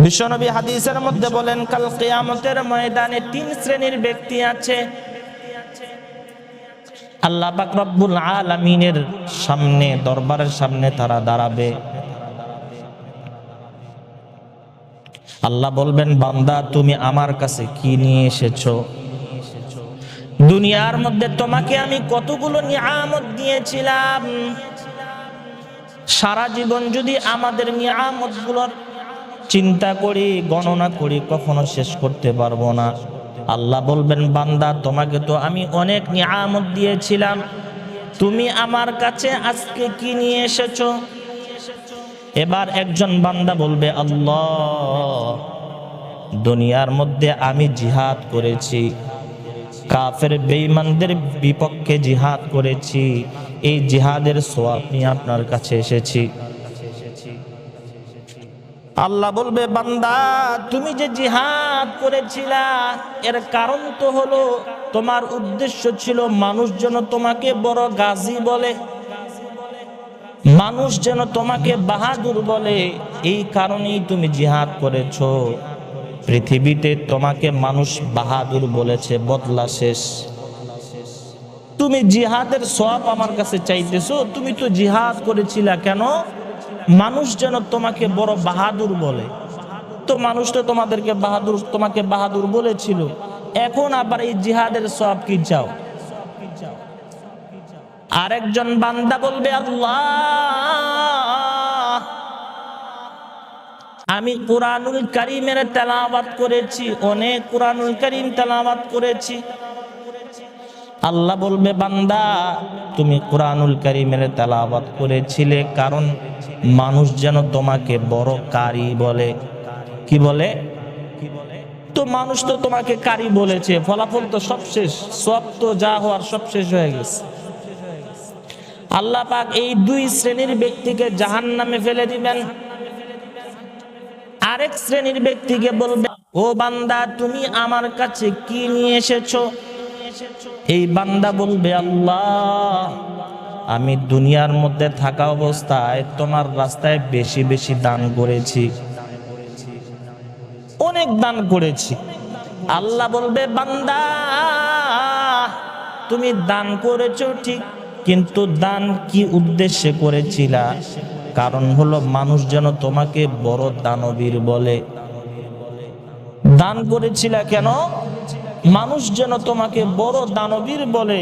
বিশ্বনবী হাদিসের মধ্যে বলেন, কাল কিয়ামতের ময়দানে তিন শ্রেণীর ব্যক্তি আছে। আল্লাহ পাক রব্বুল আলামিনের সামনে, দরবারের সামনে তারা দাঁড়াবে। আল্লাহ বলবেন, বান্দা তুমি আমার কাছে কি নিয়ে এসেছো? দুনিয়ার মধ্যে তোমাকে আমি কতগুলো নিয়ামত দিয়েছিলাম, সারা জীবন যদি আমাদের নিয়ামতগুলোর চিন্তা করি, গণনা করি, কখনো শেষ করতে পারবো না। আল্লাহ বলবেন, বান্দা তোমাকে তো আমি অনেক নিয়ামত দিয়েছিলাম, তুমি আমার কাছে আজকে কি নিয়ে এসেছো? এবার একজন বান্দা বলবে, আল্লাহ দুনিয়ার মধ্যে আমি জিহাদ করেছি, কাফের বেঈমানদের বিপক্ষে জিহাদ করেছি, এই জিহাদের সওয়াব নিয়ে আপনার কাছে এসেছি। আল্লাহ বলবে, বান্দা তুমি যে জিহাদ করেছিলা এর কারণ তো হলো তোমার উদ্দেশ্য ছিল মানুষ যেন তোমাকে বড় গাজী বলে, মানুষ যেন তোমাকে বাহাদুর বলে, এই কারণেই তুমি জিহাদ করেছো। পৃথিবীতে তোমাকে মানুষ বাহাদুর বলেছে, বদলা শেষ। তুমি জিহাদের সওয়াব আমার কাছে চাইতেছো, তুমি তো জিহাদ করেছিলা কেন? মানুষ যেন তোমাকে বড় বাহাদুর বলে। তো মানুষ তো তোমাকে বাহাদুর বলেছিল, এখন আবার এই জিহাদের সওয়াব কি চাও? আরেকজন বান্দা বলবে, আল্লাহ আমি কুরআনুল কারীমের তেলাওয়াত করেছি, অনেক কুরআনুল কারীম তেলাওয়াত করেছি। আল্লাহ বলবে, বান্দা তুমি কুরআনুল কারীমের তেলাওয়াত করেছিলে কারণ মানুষ যেন তোমাকে বড় কারি বলে। কি বলে? তো মানুষ তো তোমাকে কারি বলেছে, ফলাফল তো সব শেষ, সব তো যা হওয়ার সব শেষ হয়ে গেছে। আল্লাহ পাক এই দুই শ্রেণীর ব্যক্তিকে জাহান্নামে ফেলে দিবেন। আরেক শ্রেণীর ব্যক্তিকে বলবে, ও বান্দা তুমি আমার কাছে কি নিয়ে এসেছো? এই বান্দা বলবে, আল্লাহ আমি দুনিয়ার মধ্যে থাকা অবস্থায় তোমার রাস্তায় বেশি বেশি দান করেছি, অনেক দান করেছি। আল্লাহ বলবে, বান্দা তুমি দান করেছো ঠিক, কিন্তু দান কি উদ্দেশ্যে করেছিলা? কারণ হলো মানুষ যেন তোমাকে বড় দানবীর বলে। দান করেছিলা কেন? মানুষ যেন তোমাকে বড় দানবীর বলে,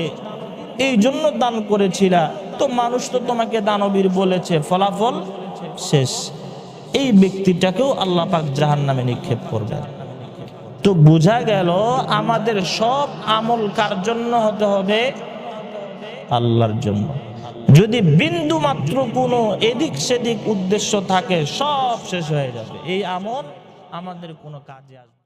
এই জন্য দান করেছিলা। তো মানুষ তো তোমাকে দানবীর বলেছে, ফলাফল শেষ। এই ব্যক্তিটাকেও আল্লাহ পাক জাহান্নামে নিক্ষেপ করবেন। তো বোঝা গেল আমাদের সব আমল কার জন্য হতে হবে? আল্লাহর জন্য। যদি বিন্দু মাত্র কোনো এদিক সেদিক উদ্দেশ্য থাকে, সব শেষ হয়ে যাবে, এই আমল আমাদের কোনো কাজে আসবে।